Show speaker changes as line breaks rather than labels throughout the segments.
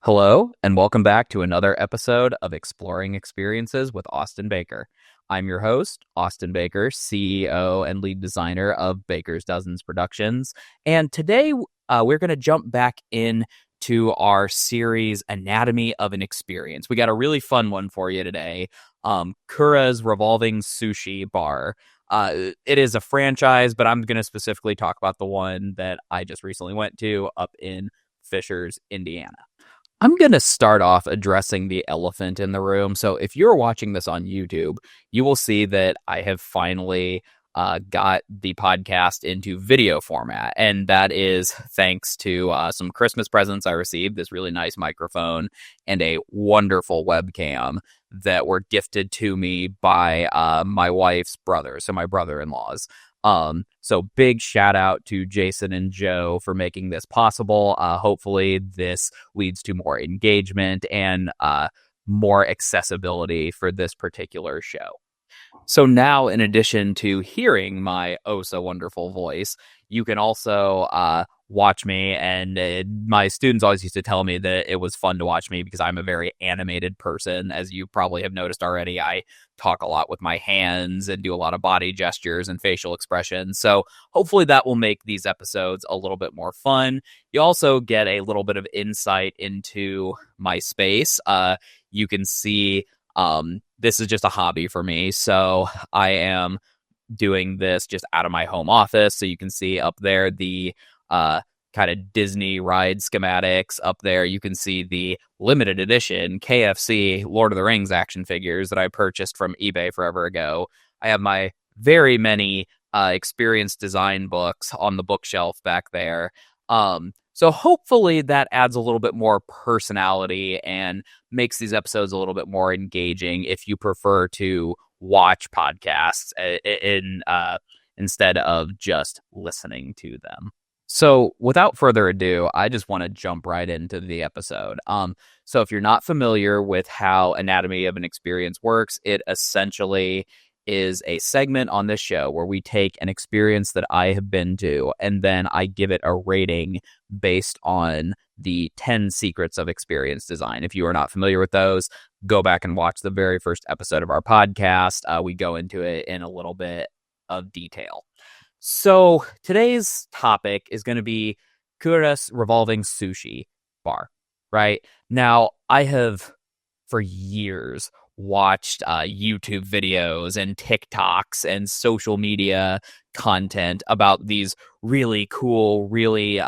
Hello, and welcome back to another episode of Exploring Experiences with Austin Baker. I'm your host, Austin Baker, CEO and lead designer of Baker's Dozens Productions. And today we're going to jump back into our series, Anatomy of an Experience. We got a really fun one for you today, Kura's Revolving Sushi Bar. It is a franchise, but I'm going to specifically talk about the one that I just recently went to up in Fishers, Indiana. I'm going to start off addressing the elephant in the room. So if you're watching this on YouTube, you will see that I have finally got the podcast into video format. And that is thanks to some Christmas presents I received, this really nice microphone and a wonderful webcam that were gifted to me by my wife's brothers, so my brother-in-laws. So big shout out to Jason and Joe for making this possible. Hopefully this leads to more engagement and more accessibility for this particular show. So now, in addition to hearing my oh so wonderful voice, you can also watch me. And my students always used to tell me that it was fun to watch me because I'm a very animated person. As you probably have noticed already, I talk a lot with my hands and do a lot of body gestures and facial expressions. So hopefully that will make these episodes a little bit more fun. You also get a little bit of insight into my space. You can see this is just a hobby for me. So I am doing this just out of my home office. So you can see up there the kind of Disney ride schematics. Up there you can see the limited edition KFC Lord of the Rings action figures that I purchased from eBay forever ago. I have my very many experience design books on the bookshelf back there. So hopefully that adds a little bit more personality and makes these episodes a little bit more engaging if you prefer to watch podcasts instead of just listening to them. So without further ado, I just want to jump right into the episode. So if you're not familiar with how Anatomy of an Experience works, it essentially is a segment on this show where we take an experience that I have been to and then I give it a rating based on the 10 secrets of experience design. If you are not familiar with those, go back and watch the very first episode of our podcast. We go into it in a little bit of detail. So today's topic is going to be Kura's Revolving Sushi Bar, right? Now, I have for years watched YouTube videos and TikToks and social media content about these really cool, really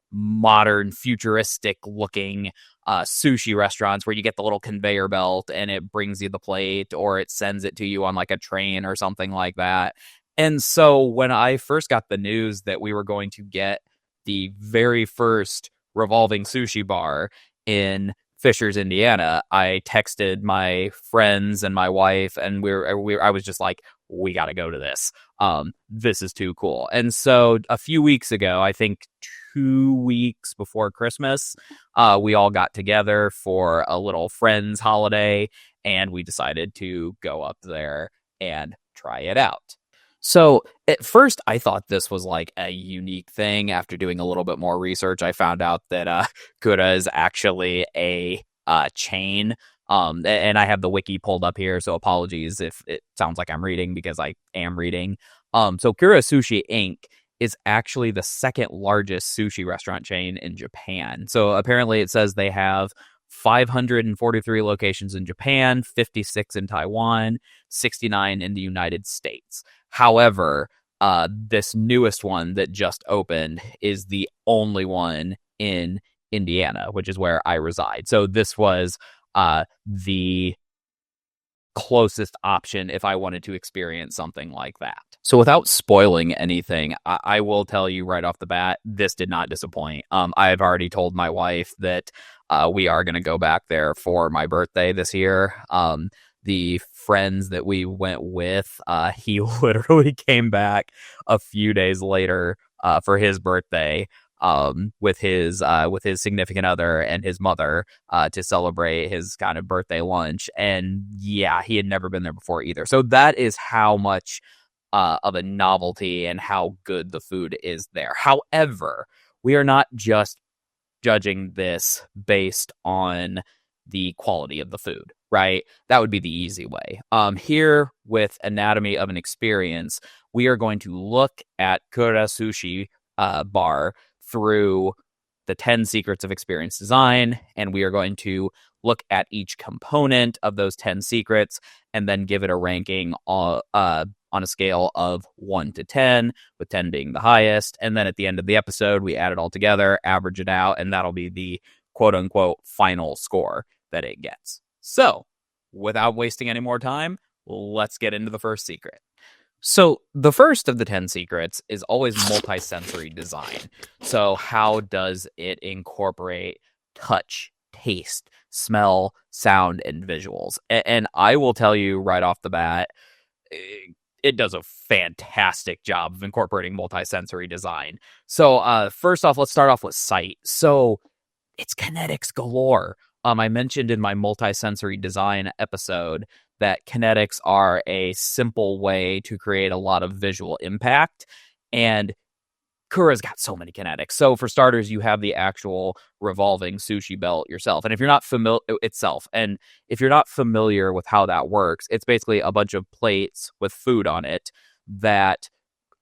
modern, futuristic looking sushi restaurants where you get the little conveyor belt and it brings you the plate or it sends it to you on like a train or something like that. And so when I first got the news that we were going to get the very first revolving sushi bar in Fishers, Indiana, I texted my friends and my wife, and I was just like, we got to go to this. This is too cool. And so a few weeks ago, I think 2 weeks before Christmas, we all got together for a little friends holiday, and we decided to go up there and try it out. So at first, I thought this was like a unique thing. After doing a little bit more research, I found out that Kura is actually a chain. And I have the wiki pulled up here, so apologies if it sounds like I'm reading because I am reading. So Kura Sushi Inc. is actually the second largest sushi restaurant chain in Japan. So apparently it says they have 543 locations in Japan, 56 in Taiwan, 69 in the United States. However, this newest one that just opened is the only one in Indiana, which is where I reside. So this was the closest option if I wanted to experience something like that. So without spoiling anything, I will tell you right off the bat, this did not disappoint. I have already told my wife that we are going to go back there for my birthday this year. The friends that we went with, he literally came back a few days later for his birthday with his significant other and his mother to celebrate his kind of birthday lunch. And yeah, he had never been there before either. So that is how much of a novelty and how good the food is there. However, we are not just judging this based on the quality of the food, right? That would be the easy way. Here with Anatomy of an Experience, we are going to look at Kura Sushi Bar through the 10 secrets of experience design, and we are going to look at each component of those 10 secrets and then give it a ranking on a scale of 1 to 10, with 10 being the highest. And then at the end of the episode, we add it all together, average it out, and that'll be the quote unquote final score that it gets. So, without wasting any more time, let's get into the first secret. So, the first of the 10 secrets is always multisensory design. So, how does it incorporate touch, taste, smell, sound, and visuals? And I will tell you right off the bat, it does a fantastic job of incorporating multisensory design. So, first off, let's start off with sight. So, it's kinetics galore. I mentioned in my multisensory design episode that kinetics are a simple way to create a lot of visual impact, and Kura's got so many kinetics. So for starters, you have the actual revolving sushi belt yourself. And if you're not familiar with how that works, it's basically a bunch of plates with food on it that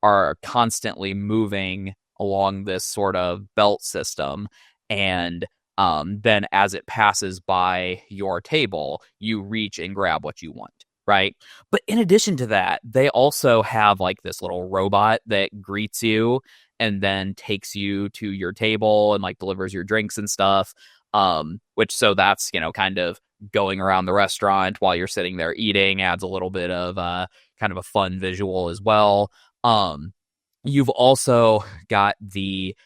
are constantly moving along this sort of belt system. And then as it passes by your table, you reach and grab what you want, right? But in addition to that, they also have like this little robot that greets you and then takes you to your table and like delivers your drinks and stuff. So that's, kind of going around the restaurant while you're sitting there eating, adds a little bit of kind of a fun visual as well. You've also got the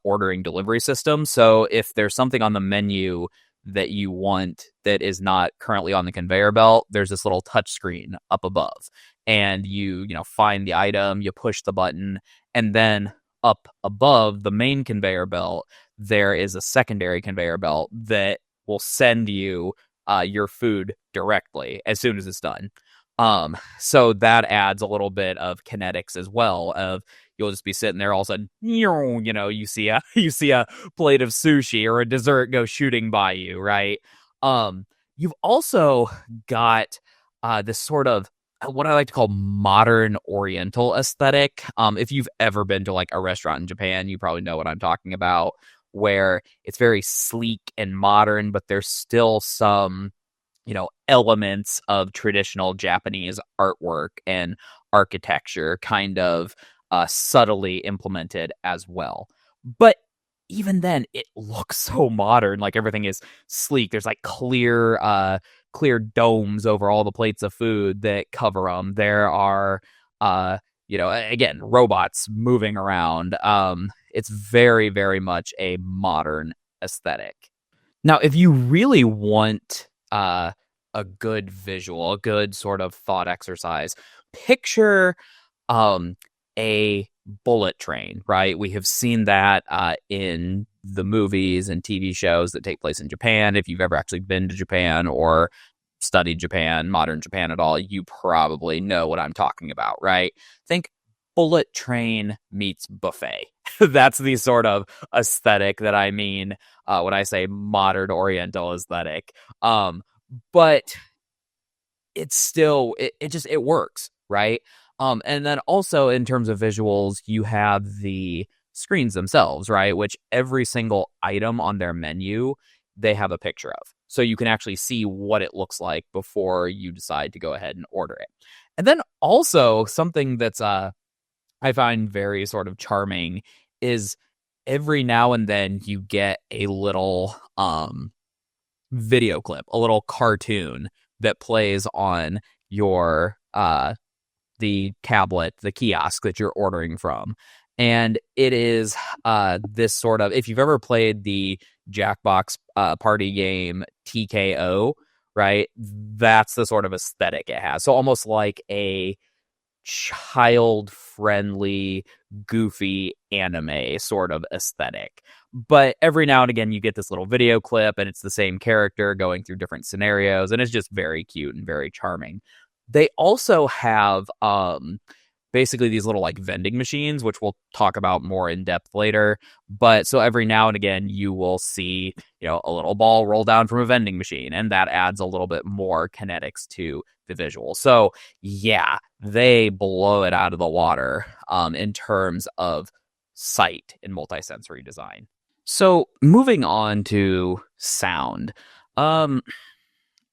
ordering delivery system. So if there's something on the menu that you want that is not currently on the conveyor belt, there's this little touch screen up above, and you find the item, you push the button, and then up above the main conveyor belt, there is a secondary conveyor belt that will send you your food directly as soon as it's done. So that adds a little bit of kinetics as well. Of you'll just be sitting there, all of a sudden, you see a plate of sushi or a dessert go shooting by you, right? You've also got this sort of what I like to call modern Oriental aesthetic. If you've ever been to like a restaurant in Japan, you probably know what I'm talking about, where it's very sleek and modern, but there's still some elements of traditional Japanese artwork and architecture kind of subtly implemented as well. But even then, it looks so modern. Like everything is sleek. There's like clear domes over all the plates of food that cover them. There are, again, robots moving around. It's very, very much a modern aesthetic. Now, if you really want a good visual, a good sort of thought exercise, picture a bullet train, right? We have seen that in the movies and TV shows that take place in Japan. If you've ever actually been to Japan or studied Japan, modern Japan at all, you probably know what I'm talking about, right? Think bullet train meets buffet. That's the sort of aesthetic that I mean when I say modern Oriental aesthetic. But it's still, it works, right? And then also in terms of visuals, you have the screens themselves, right? Which every single item on their menu, they have a picture of. So you can actually see what it looks like before you decide to go ahead and order it. And then also something that's I find very sort of charming is every now and then you get a little video clip, a little cartoon that plays on your the tablet, the kiosk that you're ordering from. And it is this sort of, if you've ever played the Jackbox party game TKO, right? That's the sort of aesthetic it has. So almost like a child-friendly, goofy anime sort of aesthetic. But every now and again, you get this little video clip, and it's the same character going through different scenarios, and it's just very cute and very charming. They also have basically these little like vending machines, which we'll talk about more in depth later. But so every now and again, you will see, a little ball roll down from a vending machine, and that adds a little bit more kinetics to the visual. So yeah, they blow it out of the water in terms of sight in multisensory design. So moving on to sound, um,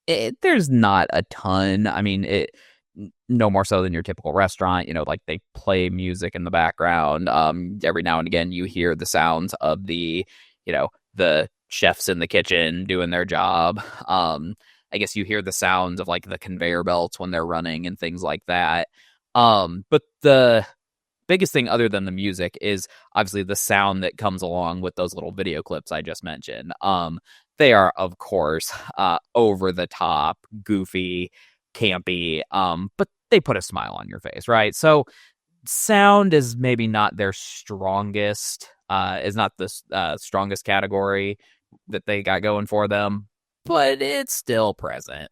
there's not a ton. I mean, no more so than your typical restaurant. Like they play music in the background. Every now and again, you hear the sounds of the chefs in the kitchen doing their job. I guess you hear the sounds of like the conveyor belts when they're running and things like that. But the biggest thing other than the music is obviously the sound that comes along with those little video clips I just mentioned. They are, of course, over the top, goofy, campy, but they put a smile on your face, right? So sound is maybe not their strongest, is not the strongest category that they got going for them, but it's still present.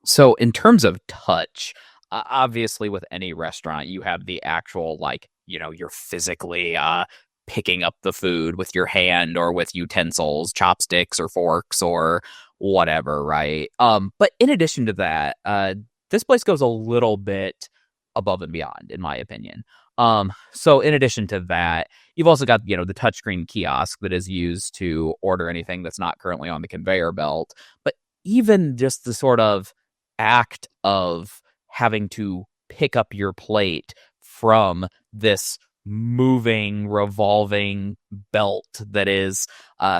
So in terms of touch, obviously with any restaurant, you have the actual, like, you're physically picking up the food with your hand or with utensils, chopsticks or forks or whatever, right? But in addition to that, this place goes a little bit above and beyond, in my opinion. So in addition to that, you've also got, the touchscreen kiosk that is used to order anything that's not currently on the conveyor belt. But even just the sort of act of having to pick up your plate from this moving, revolving belt that is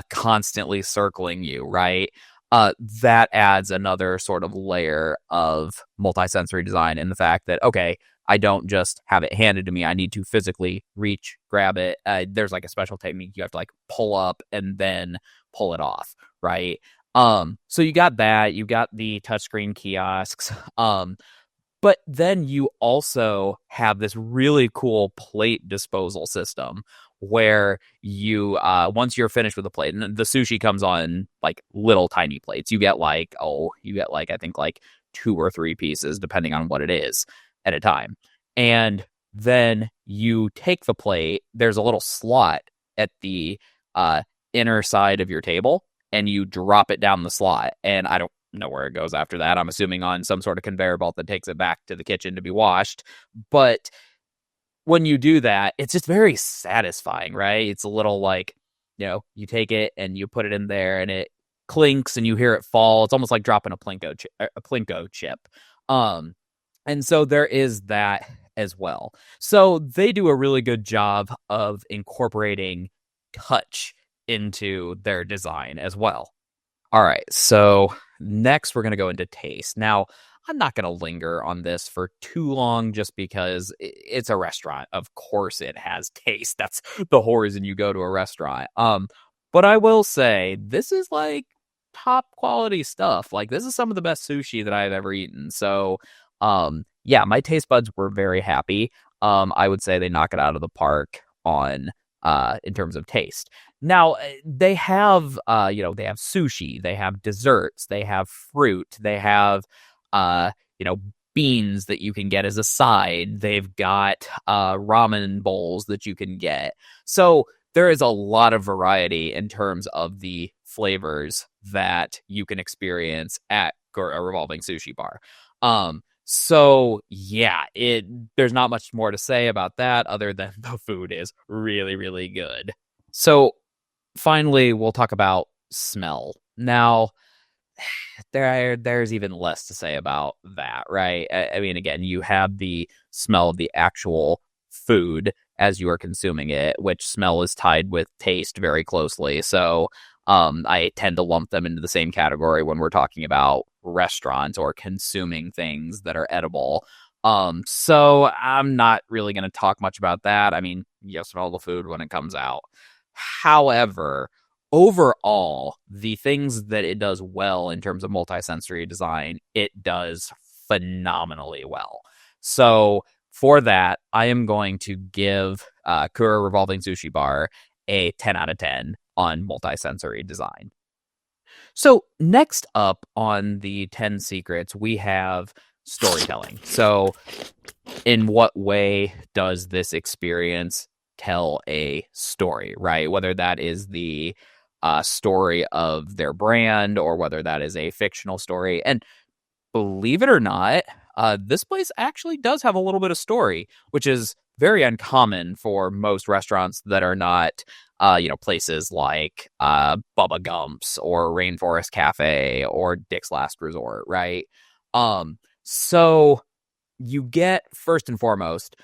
constantly circling you, right? That adds another sort of layer of multisensory design in the fact that, okay, I don't just have it handed to me. I need to physically reach, grab it. There's like a special technique. You have to like pull up and then pull it off, right? So you got that. You got the touchscreen kiosks. But then you also have this really cool plate disposal system where you, once you're finished with the plate, and the sushi comes on like little tiny plates. You get like, I think like 2 or 3 pieces, depending on what it is at a time. And then you take the plate, there's a little slot at the inner side of your table, and you drop it down the slot. And I don't know where it goes after that. I'm assuming on some sort of conveyor belt that takes it back to the kitchen to be washed. But when you do that, it's just very satisfying, right? It's a little like, you take it and you put it in there and it clinks and you hear it fall. It's almost like dropping a Plinko chip. And so there is that as well. So they do a really good job of incorporating touch into their design as well. All right, so next we're going to go into taste. Now, I'm not going to linger on this for too long just because it's a restaurant. Of course it has taste. That's the whole reason you go to a restaurant. But I will say this is like top quality stuff. Like this is some of the best sushi that I've ever eaten. So, yeah, my taste buds were very happy. I would say they knock it out of the park on in terms of taste. Now they have they have sushi, they have desserts, they have fruit, they have beans that you can get as a side. They've got ramen bowls that you can get. So there is a lot of variety in terms of the flavors that you can experience at Kura Revolving Sushi Bar. So yeah, there's not much more to say about that other than the food is really, really good. So finally, we'll talk about smell. Now, there's even less to say about that, right? I mean, again, you have the smell of the actual food as you are consuming it, which smell is tied with taste very closely. So I tend to lump them into the same category when we're talking about restaurants or consuming things that are edible. So I'm not really going to talk much about that. I mean, you smell the food when it comes out. However, overall, the things that it does well in terms of multisensory design, it does phenomenally well. So for that, I am going to give Kura Revolving Sushi Bar a 10 out of 10 on multisensory design. So next up on the 10 secrets, we have storytelling. So in what way does this experience tell a story, right? Whether that is the story of their brand or whether that is a fictional story. And believe it or not, this place actually does have a little bit of story, which is very uncommon for most restaurants that are not, places like Bubba Gump's or Rainforest Cafe or Dick's Last Resort, right? So you get first and foremost,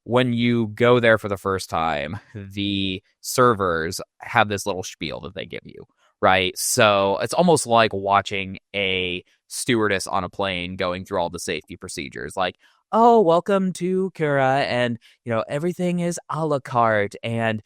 when you go there for the first time, the servers have this little spiel that they give you, right? So it's almost like watching a stewardess on a plane going through all the safety procedures, like, oh, welcome to Kura, and everything is a la carte, and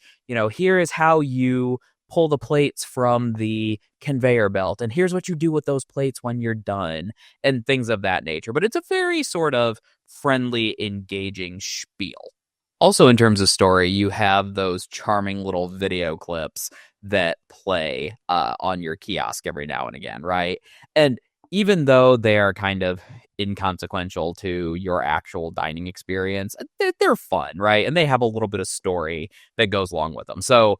here is how you pull the plates from the conveyor belt, and here's what you do with those plates when you're done, and things of that nature. But it's a very sort of friendly, engaging spiel. Also, in terms of story, you have those charming little video clips that play on your kiosk every now and again, right? And even though they are kind of inconsequential to your actual dining experience, they're fun, right? And they have a little bit of story that goes along with them. So,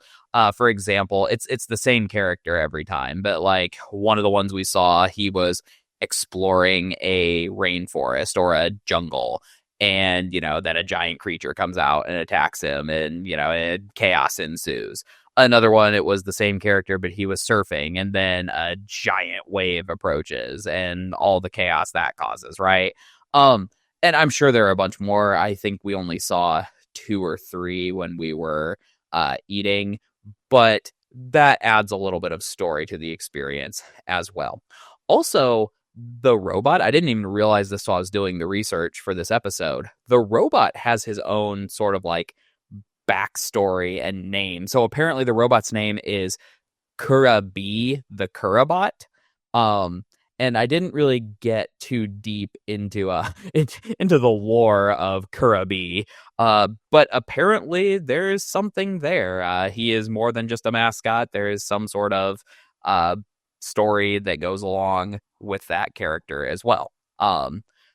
for example, it's the same character every time, but like one of the ones we saw, he was exploring a rainforest or a jungle, and then a giant creature comes out and attacks him, and chaos ensues. Another one, it was the same character, but he was surfing, and then a giant wave approaches and all the chaos that causes, right? And I'm sure there are a bunch more. I think we only saw 2 or 3 when we were eating, but that adds a little bit of story to the experience as well. Also, the robot, I didn't even realize this while I was doing the research for this episode. The robot has his own sort of like backstory and name. So apparently the robot's name is Kura B, the Kurabot. And I didn't really get too deep into into the lore of Kura B. But apparently there's something there. He is more than just a mascot. There is some sort of story that goes along with that character as well.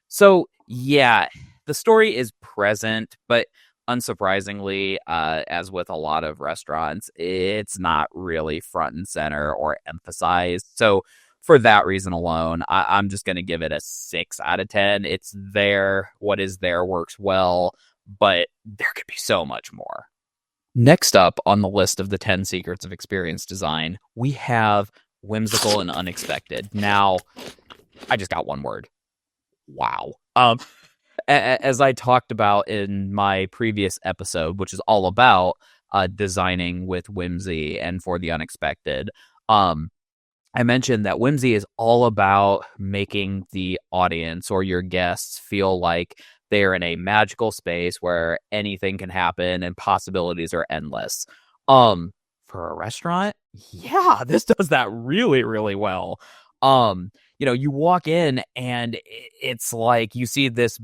So yeah, the story is present, but unsurprisingly, as with a lot of restaurants, it's not really front and center or emphasized. So for that reason alone, I'm just going to give it a 6 out of 10. It's there. What is there works well, but there could be so much more. Next up on the list of the 10 secrets of experience design, we have whimsical and unexpected. Now, I just got one word. Wow. As I talked about in my previous episode, which is all about designing with whimsy and for the unexpected, I mentioned that whimsy is all about making the audience or your guests feel like they're in a magical space where anything can happen and possibilities are endless. For a restaurant, yeah, this does that really, really well. You walk in and it's like you see this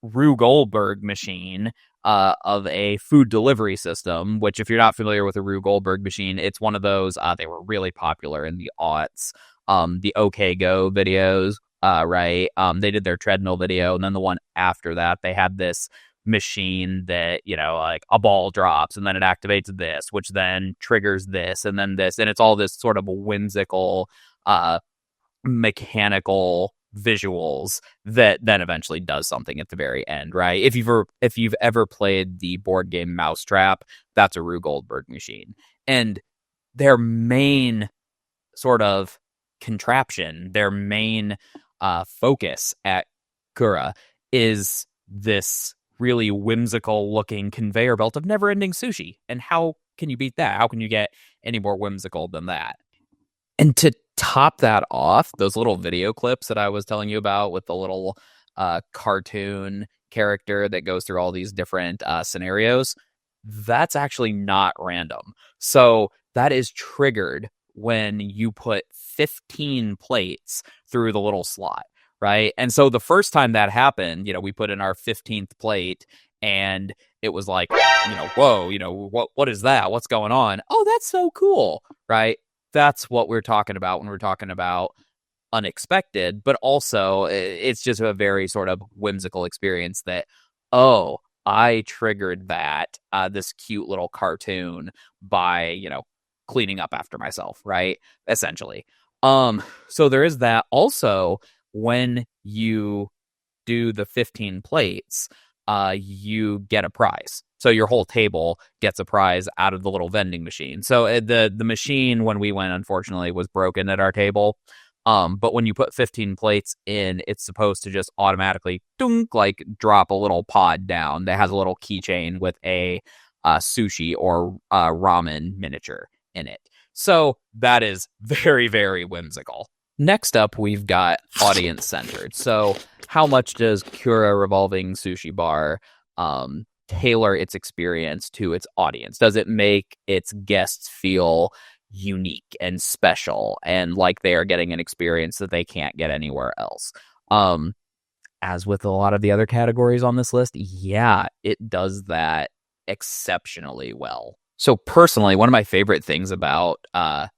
Rube Goldberg machine of a food delivery system, which if you're not familiar with a Rube Goldberg machine, it's one of those, they were really popular in the aughts, the OK Go videos, right? They did their treadmill video, and then the one after that, they had this machine that, like a ball drops and then it activates this, which then triggers this and then this, and it's all this sort of whimsical mechanical visuals that then eventually does something at the very end, right? If you've ever played the board game Mousetrap, that's a Rube Goldberg machine, and their main sort of contraption, their main focus at Kura is this really whimsical looking conveyor belt of never ending sushi. And how can you beat that? How can you get any more whimsical than that? And to top that off, those little video clips that I was telling you about with the little cartoon character that goes through all these different scenarios, that's actually not random. So that is triggered when you put 15 plates through the little slot, right? And so the first time that happened, we put in our 15th plate and it was like, whoa, what is that? What's going on? Oh, that's so cool, right? That's what we're talking about when we're talking about unexpected, but also it's just a very sort of whimsical experience that, oh, I triggered that, this cute little cartoon by, cleaning up after myself, right? Essentially. So there is that. Also, when you do the 15 plates, you get a prize. So your whole table gets a prize out of the little vending machine. So the machine when we went, unfortunately, was broken at our table. But when you put 15 plates in, it's supposed to just automatically dunk, like drop a little pod down that has a little keychain with a sushi or ramen miniature in it. So that is very, very whimsical. Next up, we've got audience centered. So how much does Kura Revolving Sushi Bar tailor its experience to its audience? Does it make its guests feel unique and special and like they are getting an experience that they can't get anywhere else? As with a lot of the other categories on this list, yeah, it does that exceptionally well. So personally, one of my favorite things about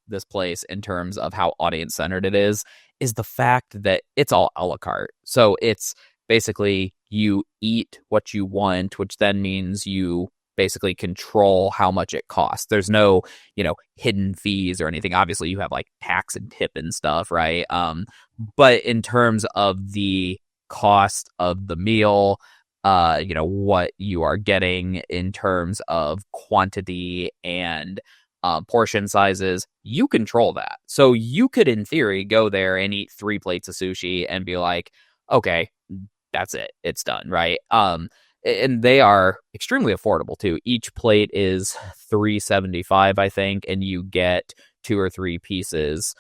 this place in terms of how audience-centered it is the fact that it's all a la carte. So it's basically you eat what you want, which then means you basically control how much it costs. There's no, hidden fees or anything. Obviously, you have like tax and tip and stuff, right? But in terms of the cost of the meal, what you are getting in terms of quantity and portion sizes, you control that. So you could, in theory, go there and eat 3 plates of sushi and be like, okay, that's it. It's done, right? And they are extremely affordable too. Each plate is $3.75, I think, and you get 2 or 3 pieces,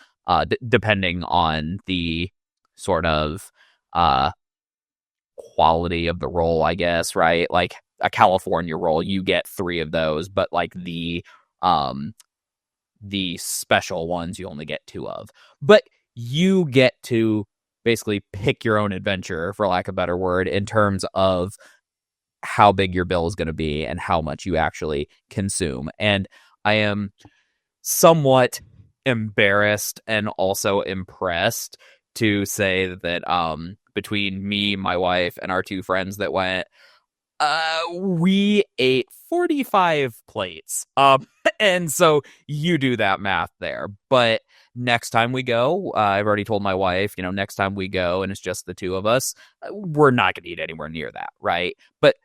depending on the sort of quality of the roll, I guess, right? Like a California roll, you get 3 of those, but like the special ones you only get 2 of. But you get to basically pick your own adventure, for lack of a better word, in terms of how big your bill is going to be and how much you actually consume. And I am somewhat embarrassed and also impressed to say that between me, my wife, and our 2 friends that went, we ate 45 plates. And so you do that math there. But next time we go, I've already told my wife, next time we go and it's just the 2 of us, we're not going to eat anywhere near that, right? But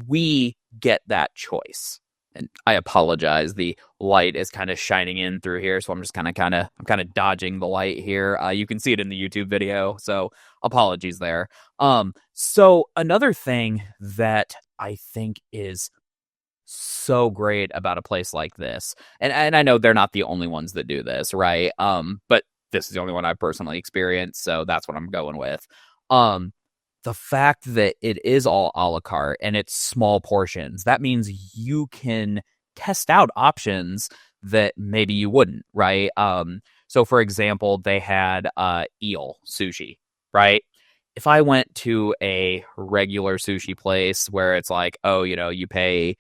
we get that choice. And I apologize. The light is kind of shining in through here, so I'm just I'm kind of dodging the light here. You can see it in the YouTube video, so apologies there. So another thing that I think is so great about a place like this, and I know they're not the only ones that do this, right? But this is the only one I've personally experienced, so that's what I'm going with. The fact that it is all a la carte and it's small portions, that means you can test out options that maybe you wouldn't, right? So for example, they had eel sushi, right? If I went to a regular sushi place where it's like, oh, you pay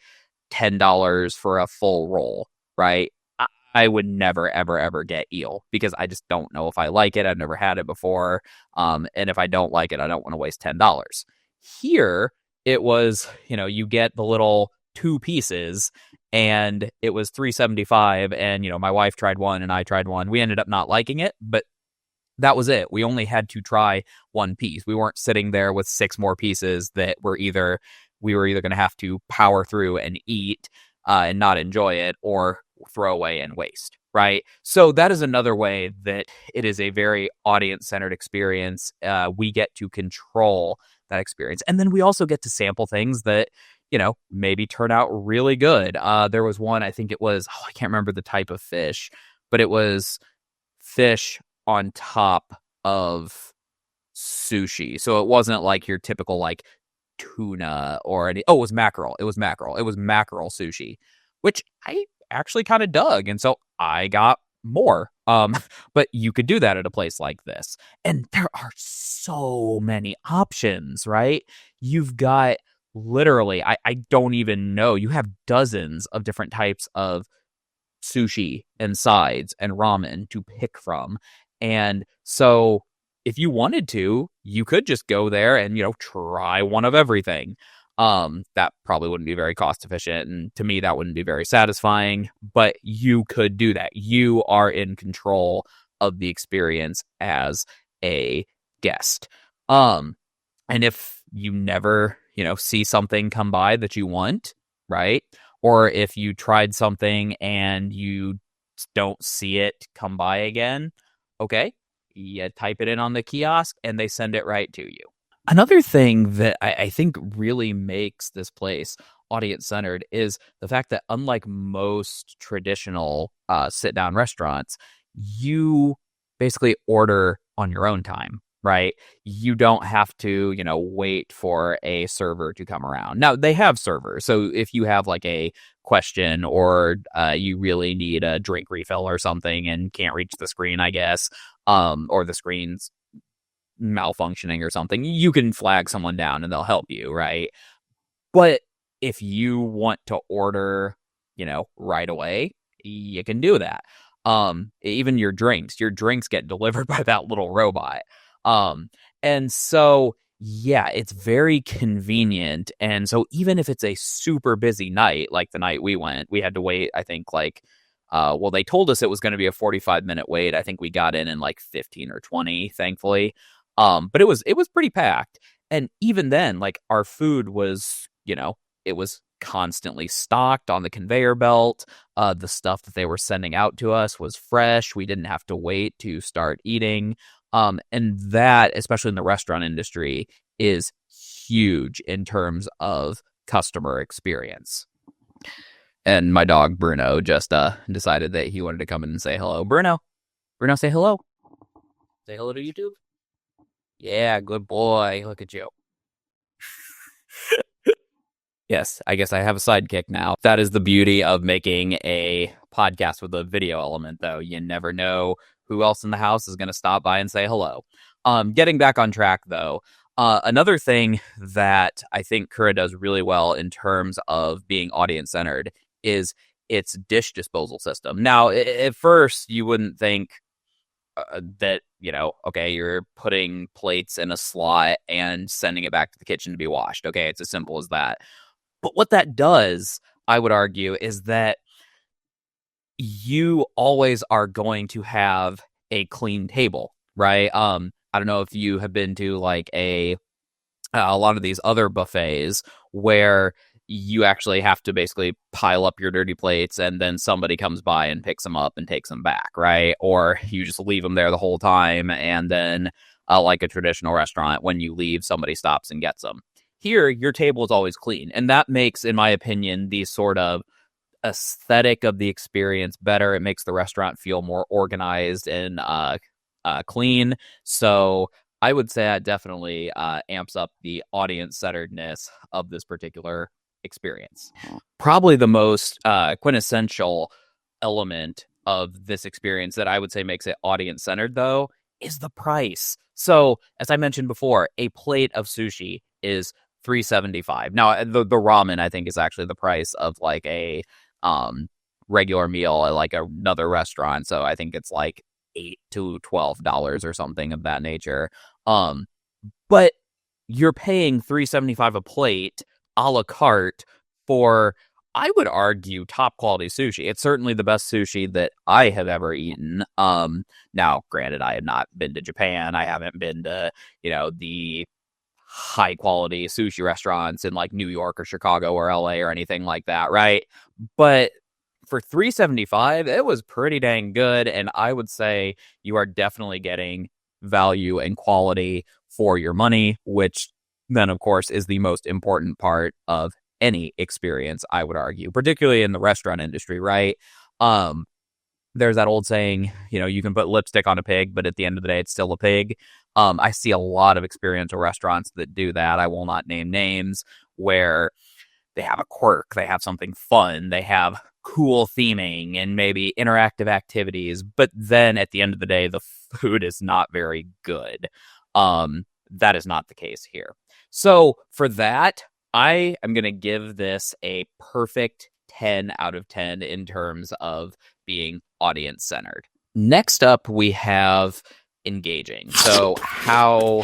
$10 for a full roll, right? I would never, ever, ever get eel because I just don't know if I like it. I've never had it before. And if I don't like it, I don't want to waste $10. Here, it was, you get the little 2 pieces and it was $3.75. And, my wife tried one and I tried one. We ended up not liking it, but that was it. We only had to try 1 piece. We weren't sitting there with 6 more pieces that we were either going to have to power through and eat and not enjoy it or throw away and waste, right? So that is another way that it is a very audience-centered experience. We get to control that experience. And then we also get to sample things that, maybe turn out really good. There was one, I think it was, I can't remember the type of fish, but it was fish on top of sushi. So it wasn't like your typical like tuna or any. Oh, it was mackerel. It was mackerel sushi, which I actually kind of dug, and so I got more. But you could do that at a place like this, and there are so many options, right? You've got literally, I don't even know. You have dozens of different types of sushi and sides and ramen to pick from, and so if you wanted to, you could just go there and, try one of everything. That probably wouldn't be very cost efficient. And to me, that wouldn't be very satisfying, but you could do that. You are in control of the experience as a guest. And if you never, see something come by that you want, right? Or if you tried something and you don't see it come by again, okay, you type it in on the kiosk and they send it right to you. Another thing that I think really makes this place audience-centered is the fact that unlike most traditional sit-down restaurants, you basically order on your own time, right? You don't have to, wait for a server to come around. Now, they have servers, so if you have like a question or you really need a drink refill or something and can't reach the screen, I guess, or the screen's malfunctioning or something, you can flag someone down and they'll help you, right? But if you want to order, right away, you can do that. Even your drinks get delivered by that little robot. And so, yeah, it's very convenient. And so even if it's a super busy night, like the night we went, we had to wait, I think well, they told us it was going to be a 45-minute wait. I think we got in like 15 or 20, thankfully. But it was pretty packed. And even then, like our food was, it was constantly stocked on the conveyor belt. The stuff that they were sending out to us was fresh. We didn't have to wait to start eating. And that, especially in the restaurant industry, is huge in terms of customer experience. And my dog, Bruno, just decided that he wanted to come in and say hello. Bruno, say hello. Say hello to YouTube. Yeah, good boy. Look at you. Yes, I guess I have a sidekick now. That is the beauty of making a podcast with a video element, though. You never know who else in the house is going to stop by and say hello. Getting back on track, though, another thing that I think Kura does really well in terms of being audience-centered is its dish disposal system. Now, at first, you wouldn't think that, okay, you're putting plates in a slot and sending it back to the kitchen to be washed. Okay, it's as simple as that. But what that does, I would argue, is that you always are going to have a clean table, right? I don't know if you have been to like a lot of these other buffets where you actually have to basically pile up your dirty plates and then somebody comes by and picks them up and takes them back, right? Or you just leave them there the whole time and then like a traditional restaurant, when you leave, somebody stops and gets them. Here, your table is always clean. And that makes, in my opinion, the sort of aesthetic of the experience better. It makes the restaurant feel more organized and clean. So I would say that definitely amps up the audience-centeredness of this particular experience. Probably the most quintessential element of this experience that I would say makes it audience-centered, though, is the price. So, as I mentioned before, a plate of sushi is $3.75. Now, the ramen, I think, is actually the price of like a regular meal at like another restaurant. So I think it's like $8 to $12 or something of that nature. But you're paying $3.75 a plate a la carte for, I would argue, top quality sushi. It's certainly the best sushi that I have ever eaten. Now, granted, I have not been to Japan. I haven't been to, the high quality sushi restaurants in like New York or Chicago or LA or anything like that, right? But for $3.75, it was pretty dang good. And I would say you are definitely getting value and quality for your money, which then, of course, is the most important part of any experience, I would argue, particularly in the restaurant industry, right? There's that old saying, you can put lipstick on a pig, but at the end of the day, it's still a pig. I see a lot of experiential restaurants that do that. I will not name names, where they have a quirk, they have something fun, they have cool theming and maybe interactive activities, but then at the end of the day, the food is not very good. That is not the case here. So for that, I am going to give this a perfect 10 out of 10 in terms of being audience-centered. Next up, we have engaging. So how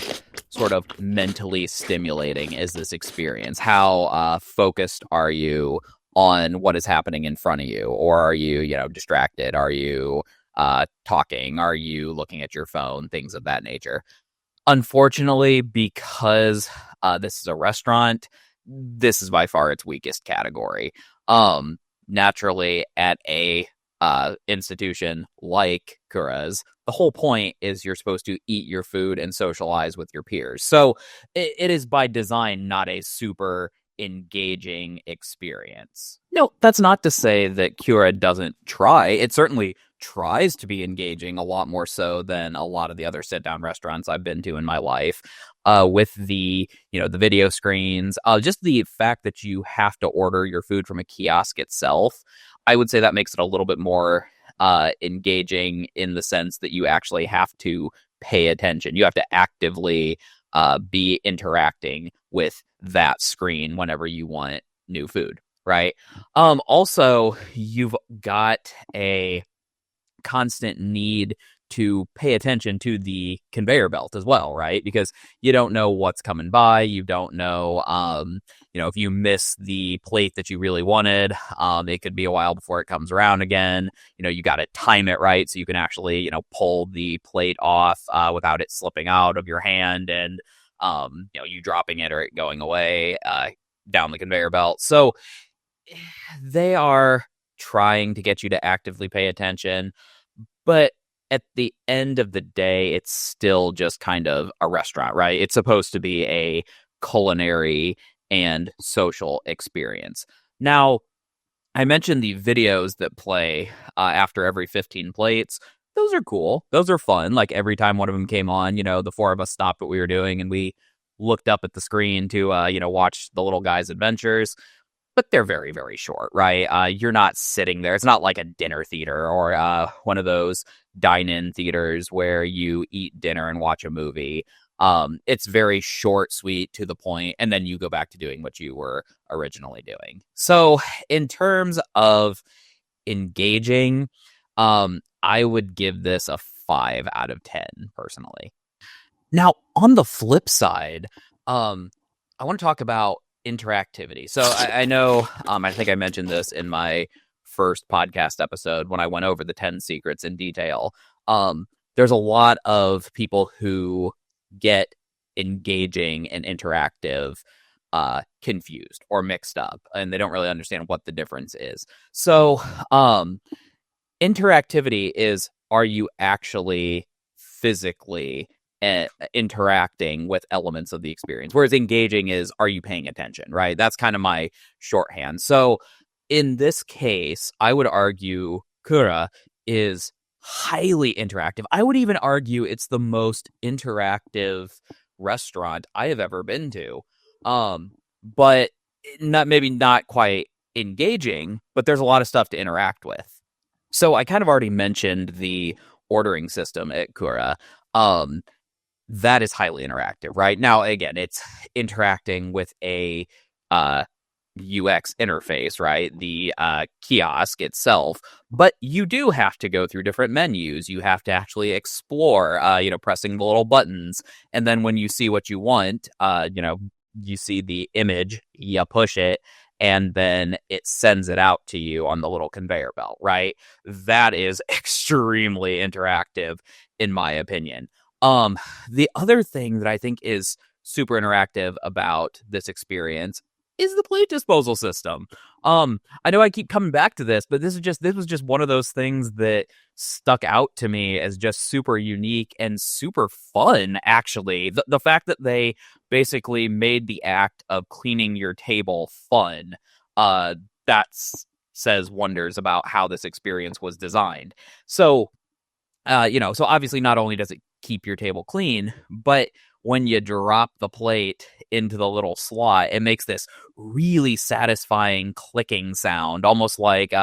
sort of mentally stimulating is this experience? How focused are you on what is happening in front of you? Or are you, distracted? Are you talking? Are you looking at your phone? Things of that nature. Unfortunately, because this is a restaurant, this is by far its weakest category. Um, Naturally, at a institution like Kura's, the whole point is you're supposed to eat your food and socialize with your peers. So it is by design not a super engaging experience. No, that's not to say that Kura doesn't try. It certainly tries to be engaging a lot more so than a lot of the other sit down restaurants I've been to in my life. With the video screens, just the fact that you have to order your food from a kiosk itself, I would say that makes it a little bit more engaging in the sense that you actually have to pay attention. You have to actively be interacting with that screen whenever you want new food, right? Also, you've got a constant need to pay attention to the conveyor belt as well, right? Because you don't know what's coming by. You don't know, if you miss the plate that you really wanted, it could be a while before it comes around again. You got to time it right so you can actually, pull the plate off without it slipping out of your hand and, you dropping it or it going away down the conveyor belt. So they are trying to get you to actively pay attention, but at the end of the day, it's still just kind of a restaurant, right? It's supposed to be a culinary and social experience. Now, I mentioned the videos that play after every 15 plates. Those are cool. Those are fun. Like every time one of them came on, the four of us stopped what we were doing and we looked up at the screen to, watch the little guy's adventures. But they're very, very short, right? You're not sitting there. It's not like a dinner theater or one of those dine-in theaters where you eat dinner and watch a movie. It's very short, sweet, to the point, and then you go back to doing what you were originally doing. So in terms of engaging, I would give this a 5 out of 10, personally. Now, on the flip side, I want to talk about interactivity. So I know, I think I mentioned this in my first podcast episode when I went over the 10 secrets in detail. There's a lot of people who get engaging and interactive confused or mixed up, and they don't really understand what the difference is. So interactivity is, are you actually physically interacting with elements of the experience, whereas engaging is, are you paying attention, right? That's kind of my shorthand. So in this case, I would argue Kura is highly interactive. I would even argue it's the most interactive restaurant I have ever been to. But not quite engaging, but there's a lot of stuff to interact with. So I kind of already mentioned the ordering system at Kura. That is highly interactive, right? Now, again, it's interacting with a UX interface, right? The kiosk itself, but you do have to go through different menus. You have to actually explore, pressing the little buttons. And then when you see what you want, you see the image, you push it, and then it sends it out to you on the little conveyor belt, right? That is extremely interactive, in my opinion. The other thing that I think is super interactive about this experience is the plate disposal system. I know I keep coming back to this, but this was just one of those things that stuck out to me as just super unique and super fun, actually. The fact that they basically made the act of cleaning your table fun, that says wonders about how this experience was designed. So, so obviously not only does it keep your table clean, but when you drop the plate into the little slot, it makes this really satisfying clicking sound, almost like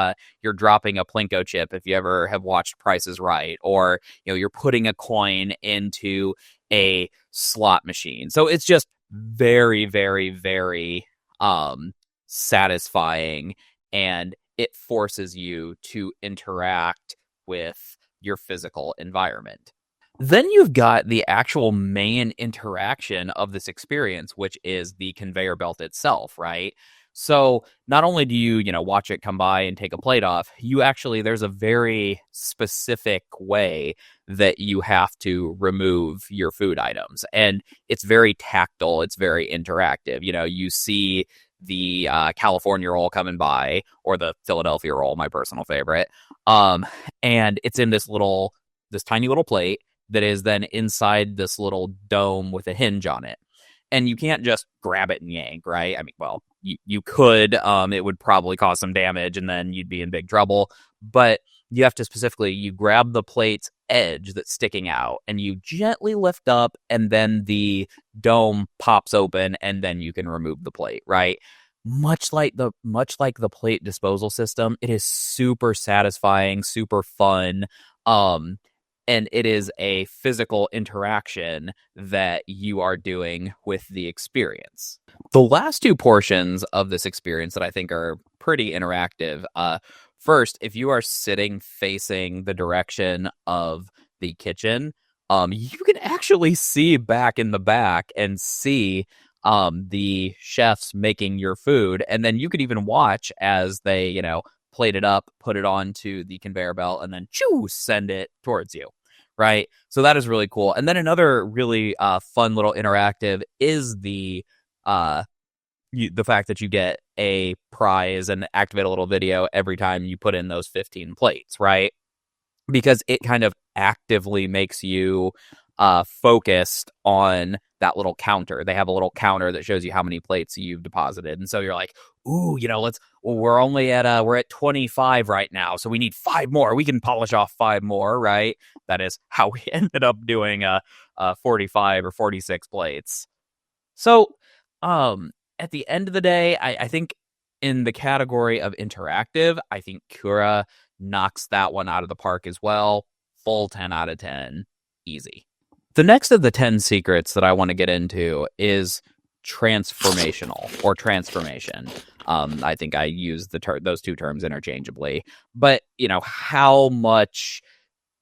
you're dropping a Plinko chip if you ever have watched Price is Right, or you're putting a coin into a slot machine. So it's just very, very, very satisfying, and it forces you to interact with your physical environment. Then you've got the actual main interaction of this experience, which is the conveyor belt itself, right? So not only do you, watch it come by and take a plate off, there's a very specific way that you have to remove your food items. And it's very tactile, it's very interactive. You see the California roll coming by, or the Philadelphia roll, my personal favorite. And it's in this tiny little plate that is then inside this little dome with a hinge on it. And you can't just grab it and yank, right? I mean, well, you could. It would probably cause some damage, and then you'd be in big trouble. But you have to you grab the plate's edge that's sticking out, and you gently lift up, and then the dome pops open, and then you can remove the plate, right? Much like the plate disposal system, it is super satisfying, super fun. And it is a physical interaction that you are doing with the experience. The last two portions of this experience that I think are pretty interactive. First, if you are sitting facing the direction of the kitchen, you can actually see back in the back and see the chefs making your food. And then you could even watch as they, plate it up, put it onto the conveyor belt, and then send it towards you. Right. So that is really cool. And then another really fun little interactive is the fact that you get a prize and activate a little video every time you put in those 15 plates, right? Because it kind of actively makes you focused on that little counter. They have a little counter that shows you how many plates you've deposited. And so you're like, ooh, we're at 25 right now. So we need 5 more. We can polish off 5 more, right? That is how we ended up doing 45 or 46 plates. So at the end of the day, I think in the category of interactive, I think Kura knocks that one out of the park as well. Full 10 out of 10. Easy. The next of the 10 secrets that I want to get into is transformational or transformation. I think I use those two terms interchangeably. But, how much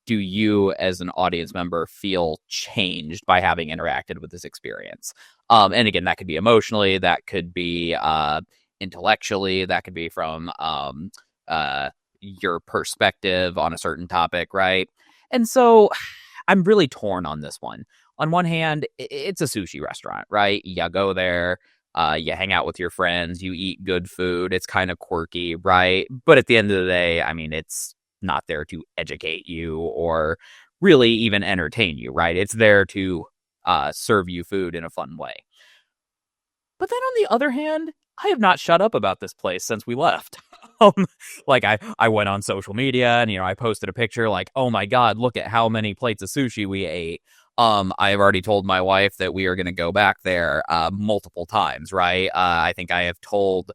do you as an audience member feel changed by having interacted with this experience? And again, that could be emotionally, that could be intellectually, that could be from your perspective on a certain topic, right? And so I'm really torn on this one. On one hand, it's a sushi restaurant, right? You go there, you hang out with your friends, you eat good food. It's kind of quirky, right? But at the end of the day, I mean, it's not there to educate you or really even entertain you, right? It's there to serve you food in a fun way. But then on the other hand, I have not shut up about this place since we left. Like I went on social media and, I posted a picture like, oh my God, look at how many plates of sushi we ate. I have already told my wife that we are going to go back there multiple times, right? I think I have told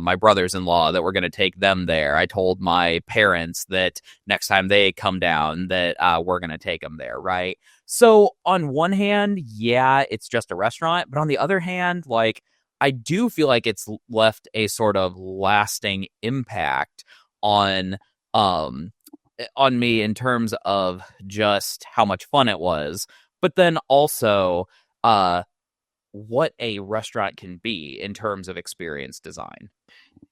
my brothers-in-law that we're going to take them there. I told my parents that next time they come down that we're going to take them there, right? So on one hand, yeah, it's just a restaurant. But on the other hand, like, I do feel like it's left a sort of lasting impact on me in terms of just how much fun it was, but then also what a restaurant can be in terms of experience design.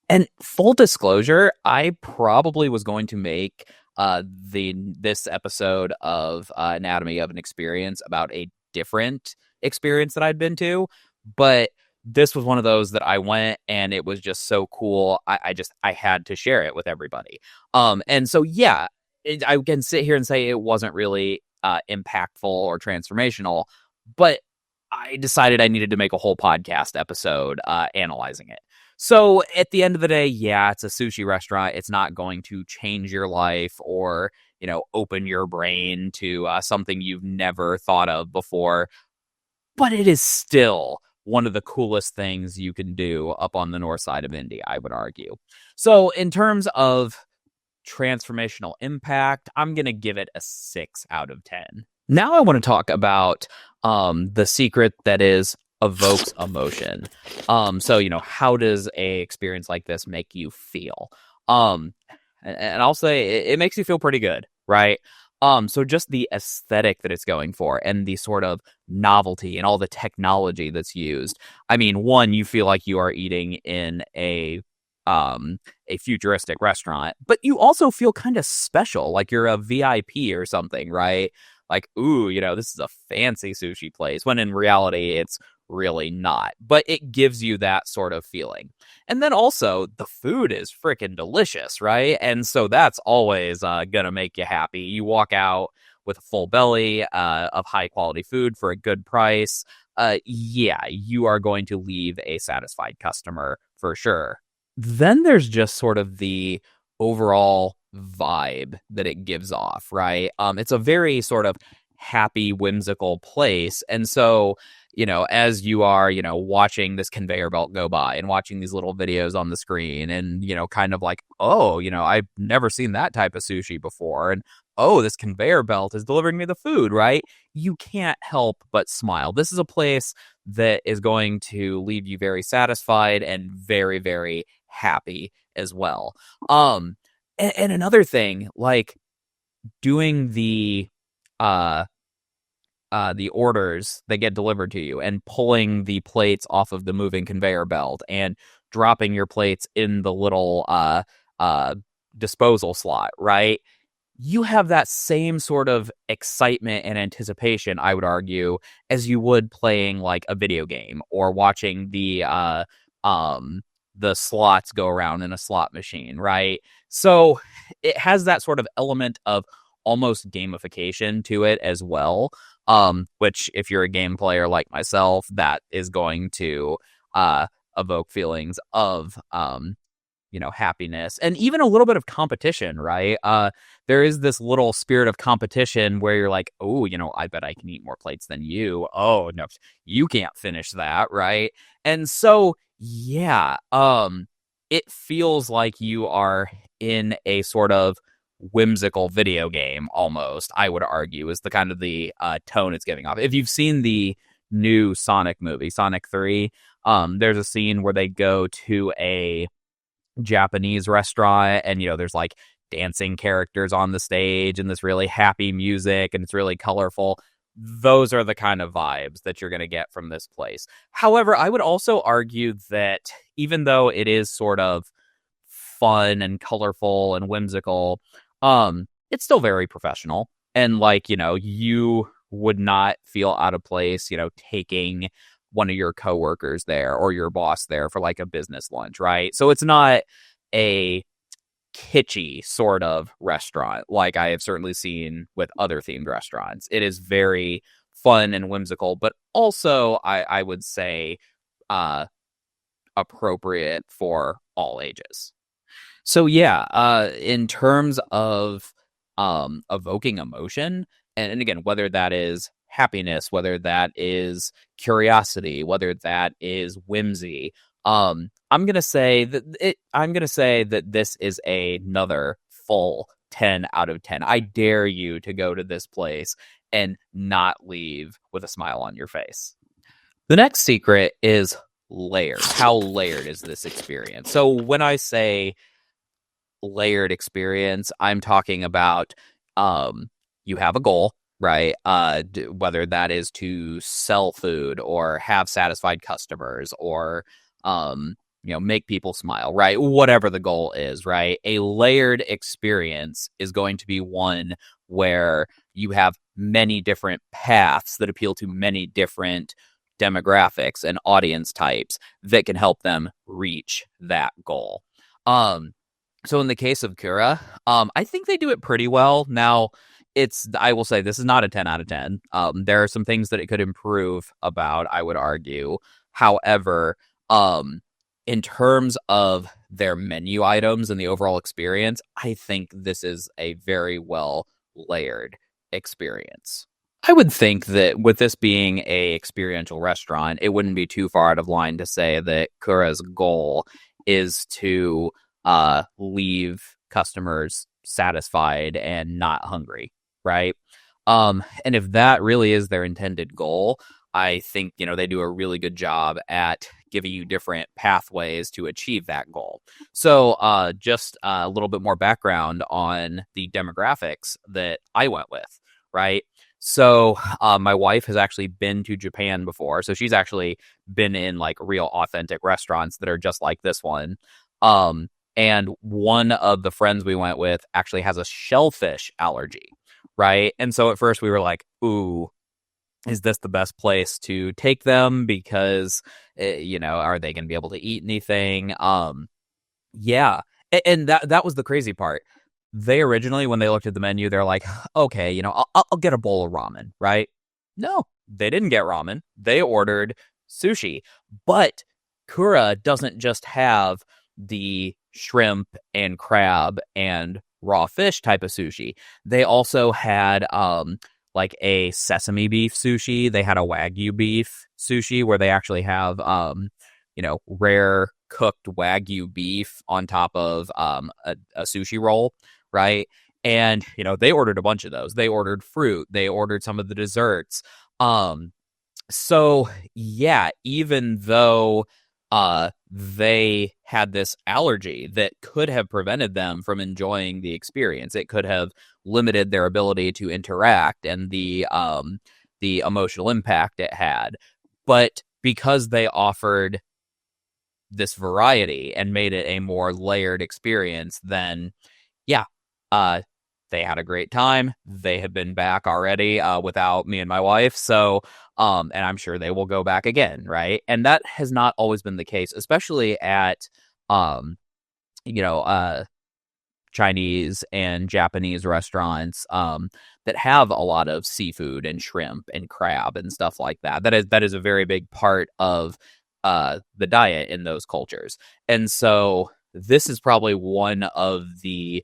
And full disclosure, I probably was going to make this episode of Anatomy of an Experience about a different experience that I'd been to, but this was one of those that I went and it was just so cool. I had to share it with everybody. And so, yeah, I can sit here and say it wasn't really impactful or transformational, but I decided I needed to make a whole podcast episode analyzing it. So at the end of the day, yeah, it's a sushi restaurant. It's not going to change your life or, open your brain to something you've never thought of before. But it is still one of the coolest things you can do up on the north side of Indy, I would argue. So in terms of transformational impact, I'm going to give it a 6 out of 10. Now I want to talk about the secret that evokes emotion. So, how does a experience like this make you feel? And I'll say it makes you feel pretty good, right? So just the aesthetic that it's going for and the sort of novelty and all the technology that's used. I mean, one, you feel like you are eating in a futuristic restaurant, but you also feel kind of special, like you're a VIP or something, right? Like, ooh, this is a fancy sushi place, when in reality it's really not. But it gives you that sort of feeling. And then also the food is freaking delicious, right? And so that's always gonna make you happy. You walk out with a full belly of high quality food for a good price. Yeah, you are going to leave a satisfied customer for sure. Then there's just sort of the overall vibe that it gives off, right? It's a very sort of happy, whimsical place. And so, as you are, watching this conveyor belt go by and watching these little videos on the screen and, kind of like, oh, I've never seen that type of sushi before. And oh, this conveyor belt is delivering me the food, right? You can't help but smile. This is a place that is going to leave you very satisfied and very, very happy as well. And another thing, like doing the orders that get delivered to you and pulling the plates off of the moving conveyor belt and dropping your plates in the little disposal slot, right? You have that same sort of excitement and anticipation, I would argue, as you would playing like a video game or watching the slots go around in a slot machine, right? So it has that sort of element of almost gamification to it as well. Which if you're a game player like myself, that is going to evoke feelings of happiness and even a little bit of competition, right? There is this little spirit of competition where you're like, oh, I bet I can eat more plates than you. Oh, no, you can't finish that, right? And so, yeah, it feels like you are in a sort of whimsical video game almost, I would argue, is the kind of the tone it's giving off. If you've seen the new Sonic movie, Sonic 3, there's a scene where they go to a Japanese restaurant and there's like dancing characters on the stage and this really happy music and it's really colorful. Those are the kind of vibes that you're going to get from this place. However, I would also argue that even though it is sort of fun and colorful and whimsical, it's still very professional. And like, you would not feel out of place, taking one of your coworkers there or your boss there for like a business lunch, right? So it's not a kitschy sort of restaurant like I have certainly seen with other themed restaurants. It is very fun and whimsical, but also I would say appropriate for all ages. So yeah, in terms of evoking emotion, and again, whether that is happiness, whether that is curiosity, whether that is whimsy, I'm gonna say that this is another full 10 out of 10. I dare you to go to this place and not leave with a smile on your face. The next secret is layered. How layered is this experience? So when I say layered experience, I'm talking about you have a goal, right? Whether that is to sell food or have satisfied customers or make people smile, right? Whatever the goal is, right? A layered experience is going to be one where you have many different paths that appeal to many different demographics and audience types that can help them reach that goal. So in the case of Kura, I think they do it pretty well. Now, I will say this is not a 10 out of 10. There are some things that it could improve about, I would argue. However, in terms of their menu items and the overall experience, I think this is a very well layered experience. I would think that with this being a experiential restaurant, it wouldn't be too far out of line to say that Kura's goal is to leave customers satisfied and not hungry, right? And if that really is their intended goal, I think, they do a really good job at giving you different pathways to achieve that goal. So just a little bit more background on the demographics that I went with, right? So my wife has actually been to Japan before. So she's actually been in like real authentic restaurants that are just like this one. And one of the friends we went with actually has a shellfish allergy, right? And so at first we were like, ooh, is this the best place to take them? Because, are they going to be able to eat anything? Yeah. And that was the crazy part. They originally, when they looked at the menu, they're like, okay, I'll get a bowl of ramen, right? No, they didn't get ramen. They ordered sushi. But Kura doesn't just have the shrimp and crab and raw fish type of sushi. They also had like a sesame beef sushi. They had a Wagyu beef sushi where they actually have rare cooked Wagyu beef on top of a sushi roll, right? And they ordered a bunch of those. They ordered fruit. They ordered some of the desserts. So yeah, even though they had this allergy that could have prevented them from enjoying the experience, it could have limited their ability to interact and the emotional impact it had. But because they offered this variety and made it a more layered experience, then yeah, they had a great time. They have been back already without me and my wife. So, and I'm sure they will go back again, right? And that has not always been the case, especially at, Chinese and Japanese restaurants that have a lot of seafood and shrimp and crab and stuff like that. That is a very big part of the diet in those cultures. And so this is probably one of the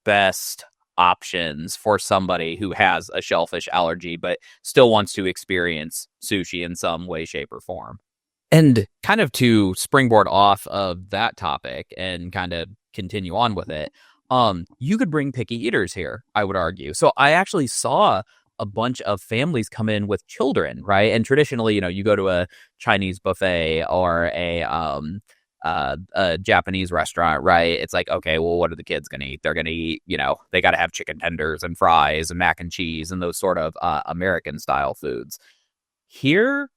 best options for somebody who has a shellfish allergy but still wants to experience sushi in some way, shape, or form. And kind of to springboard off of that topic and kind of continue on with it, you could bring picky eaters here, I would argue. So I actually saw a bunch of families come in with children, right? And traditionally, you go to a Chinese buffet or a Japanese restaurant, right? It's like, okay, well, what are the kids going to eat? They're going to eat, they got to have chicken tenders and fries and mac and cheese and those sort of American style foods. Here,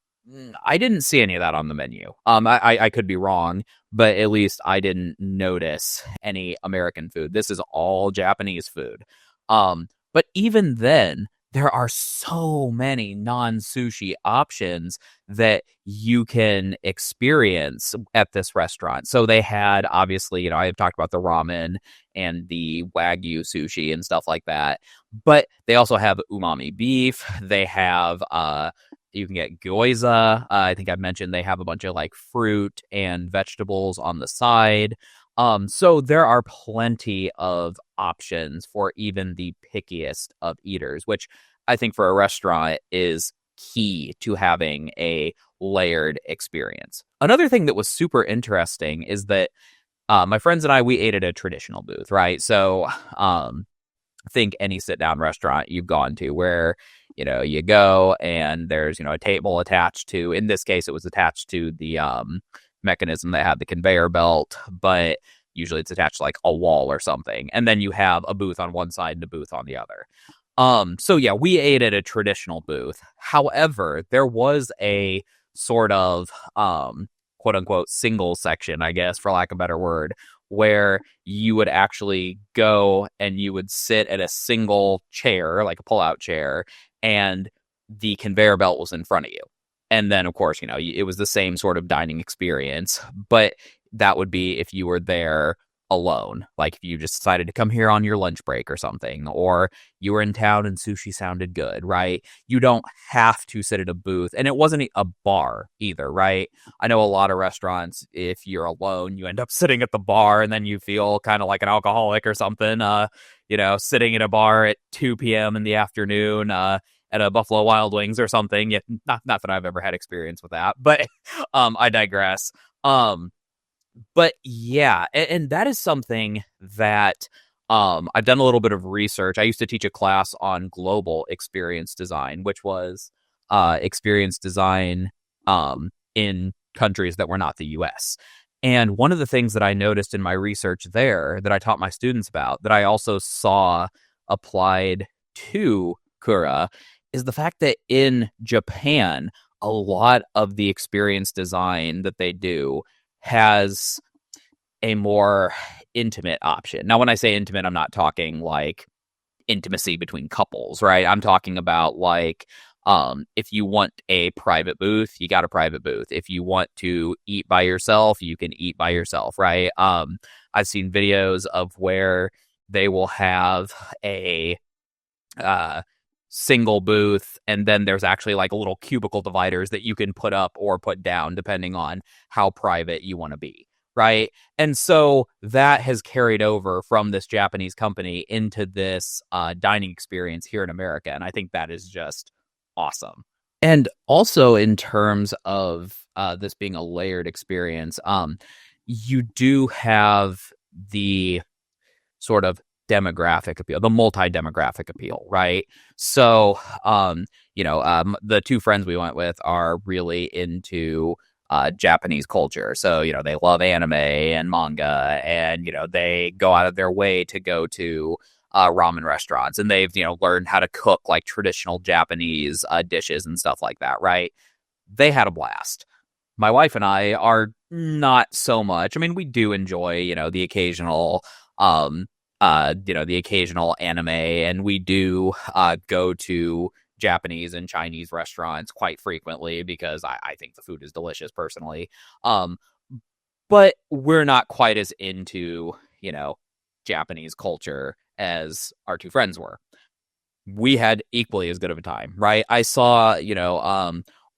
I didn't see any of that on the menu. I could be wrong, but at least I didn't notice any American food. This is all Japanese food. But even then, there are so many non-sushi options that you can experience at this restaurant. So they had, obviously, I've talked about the ramen and the Wagyu sushi and stuff like that, but they also have umami beef. They have, you can get gyoza. I think I mentioned they have a bunch of like fruit and vegetables on the side. So there are plenty of options for even the pickiest of eaters, which I think for a restaurant is key to having a layered experience. Another thing that was super interesting is that my friends and we ate at a traditional booth, right? So think any sit-down restaurant you've gone to where, you go and there's, a table attached to, in this case, it was attached to the mechanism that had the conveyor belt, but usually it's attached to like a wall or something. And then you have a booth on one side and a booth on the other. So yeah, we ate at a traditional booth. However, there was a sort of quote unquote single section, I guess, for lack of a better word, where you would actually go and you would sit at a single chair, like a pull-out chair, and the conveyor belt was in front of you. And then, of course, it was the same sort of dining experience, but that would be if you were there alone. Like if you just decided to come here on your lunch break or something, or you were in town and sushi sounded good, right? You don't have to sit at a booth. And it wasn't a bar either, right? I know a lot of restaurants, if you're alone, you end up sitting at the bar and then you feel kind of like an alcoholic or something, sitting at a bar at 2 p.m. in the afternoon, at a Buffalo Wild Wings or something. Yeah, not that I've ever had experience with that, but I digress. But yeah, and that is something that I've done a little bit of research. I used to teach a class on global experience design, which was experience design in countries that were not the US. And one of the things that I noticed in my research there that I taught my students about, that I also saw applied to Kura, is the fact that in Japan, a lot of the experience design that they do has a more intimate option. Now, when I say intimate, I'm not talking like intimacy between couples, right? I'm talking about like if you want a private booth, you got a private booth. If you want to eat by yourself, you can eat by yourself, right? I've seen videos of where they will have a single booth, and then there's actually like a little cubicle dividers that you can put up or put down depending on how private you want to be, right? And so that has carried over from this Japanese company into this dining experience here in America, and I think that is just awesome. And also in terms of this being a layered experience, you do have the sort of demographic appeal, the multi-demographic appeal, right? So, the two friends we went with are really into Japanese culture. So, they love anime and manga, and, they go out of their way to go to ramen restaurants, and they've, learned how to cook like traditional Japanese dishes and stuff like that, right? They had a blast. My wife and I are not so much. I mean, we do enjoy, the occasional the occasional anime, and we do go to Japanese and Chinese restaurants quite frequently because I think the food is delicious personally. But we're not quite as into, Japanese culture as our two friends were. We had equally as good of a time, right? I saw,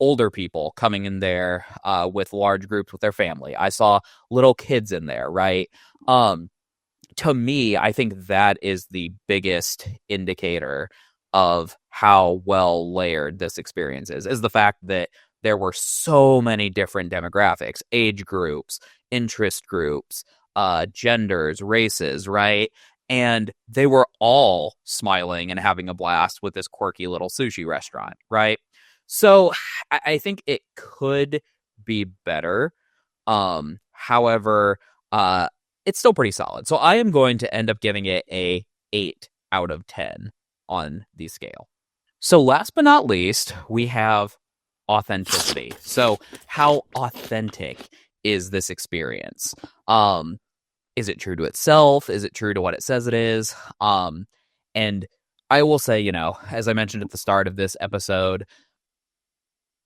older people coming in there with large groups with their family. I saw little kids in there, right? To me, I think that is the biggest indicator of how well layered this experience is the fact that there were so many different demographics, age groups, interest groups, genders, races, right? And they were all smiling and having a blast with this quirky little sushi restaurant, right? So I think it could be better. However, it's still pretty solid. So I am going to end up giving it a 8 out of 10 on the scale. So last but not least, we have authenticity. So how authentic is this experience? Is it true to itself? Is it true to what it says it is? And I will say, as I mentioned at the start of this episode,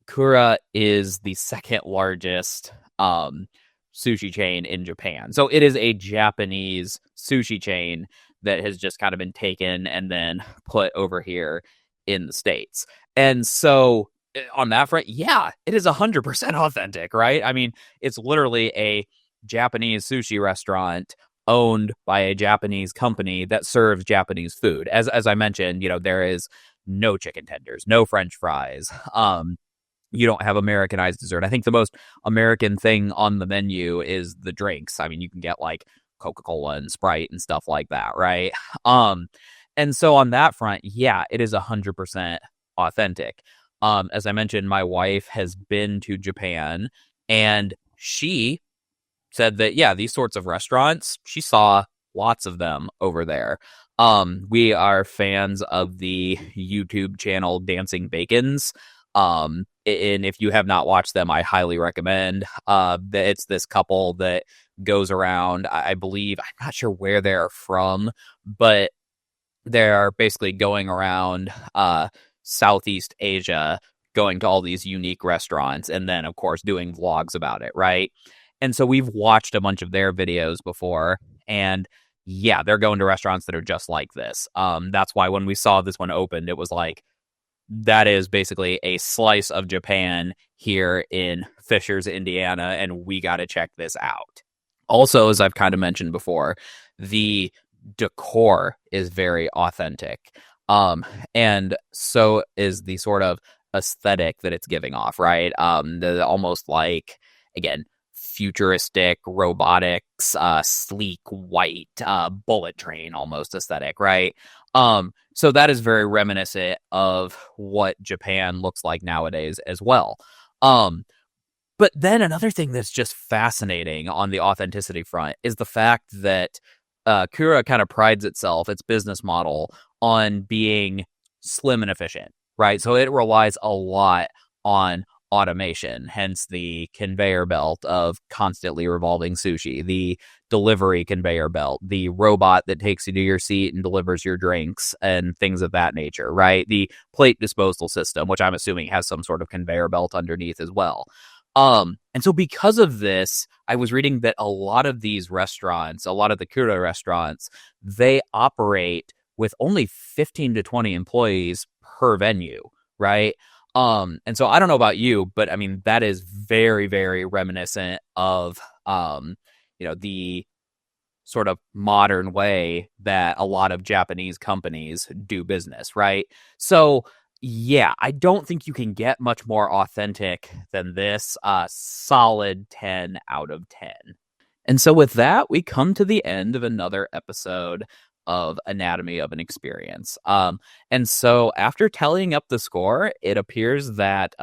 Kura is the second largest sushi chain in Japan. So it is a Japanese sushi chain that has just kind of been taken and then put over here in the States. And so on that front, yeah, it is 100% authentic, right? I mean, it's literally a Japanese sushi restaurant owned by a Japanese company that serves Japanese food. As I mentioned, there is no chicken tenders, no French fries. You don't have Americanized dessert. I think the most American thing on the menu is the drinks. I mean, you can get like Coca-Cola and Sprite and stuff like that, right? And so on that front, yeah, it is 100% authentic. As I mentioned, my wife has been to Japan, and she said that, yeah, these sorts of restaurants, she saw lots of them over there. We are fans of the YouTube channel Dancing Bacons. And if you have not watched them, I highly recommend. It's this couple that goes around, I believe, I'm not sure where they're from, but they're basically going around Southeast Asia, going to all these unique restaurants, and then, of course, doing vlogs about it, right? And so we've watched a bunch of their videos before, and yeah, they're going to restaurants that are just like this. That's why when we saw this one opened, it was like, that is basically a slice of Japan here in Fishers, Indiana, and we got to check this out. Also, as I've kind of mentioned before, the decor is very authentic. And so is the sort of aesthetic that it's giving off, right? The almost like, again, futuristic robotics, sleek white, bullet train almost aesthetic, right? So that is very reminiscent of what Japan looks like nowadays as well. But then another thing that's just fascinating on the authenticity front is the fact that Kura kind of prides itself, its business model, on being slim and efficient, right? So it relies a lot on automation, hence the conveyor belt of constantly revolving sushi, the delivery conveyor belt, the robot that takes you to your seat and delivers your drinks and things of that nature, right? The plate disposal system, which I'm assuming has some sort of conveyor belt underneath as well. And so because of this, I was reading that a lot of these restaurants, a lot of the Kura restaurants, they operate with only 15 to 20 employees per venue, right? And so I don't know about you, but I mean, that is very, very reminiscent of, the sort of modern way that a lot of Japanese companies do business, right? So, yeah, I don't think you can get much more authentic than this. Solid 10 out of 10. And so with that, we come to the end of another episode of Anatomy of an Experience. And so after tallying up the score, it appears that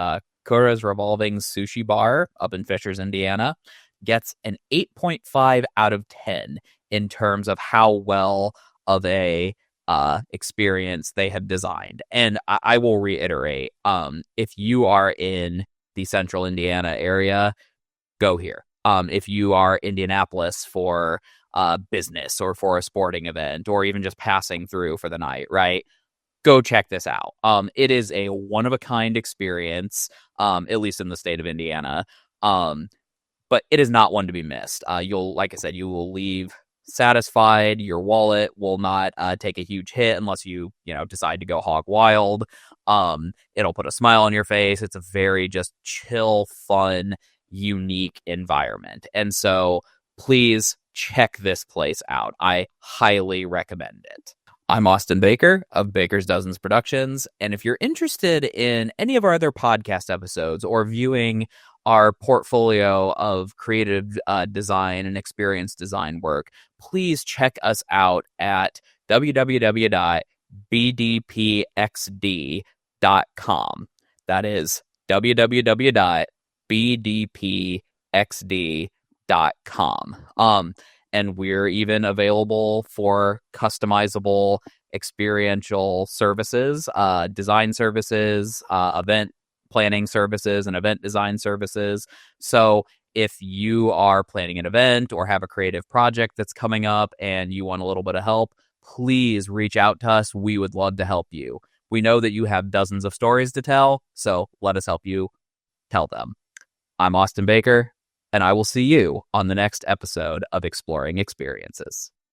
Kura's Revolving Sushi Bar up in Fishers, Indiana, gets an 8.5 out of 10 in terms of how well of a experience they have designed. And I will reiterate, if you are in the central Indiana area, go here. If you are Indianapolis for business or for a sporting event or even just passing through for the night, right? Go check this out. It is a one-of-a-kind experience, at least in the state of Indiana. But it is not one to be missed. Like I said, you will leave satisfied. Your wallet will not take a huge hit unless you decide to go hog wild. It'll put a smile on your face. It's a very just chill, fun, unique environment. And so please check this place out. I highly recommend it. I'm Austin Baker of Baker's Dozens Productions, and if you're interested in any of our other podcast episodes or viewing our portfolio of creative design and experience design work, please check us out at www.bdpxd.com. That is www.bdpxd.com. And we're even available for customizable experiential services, design services, event planning services, and event design services. So if you are planning an event or have a creative project that's coming up and you want a little bit of help, please reach out to us. We would love to help you. We know that you have dozens of stories to tell, so let us help you tell them. I'm Austin Baker, and I will see you on the next episode of Exploring Experiences.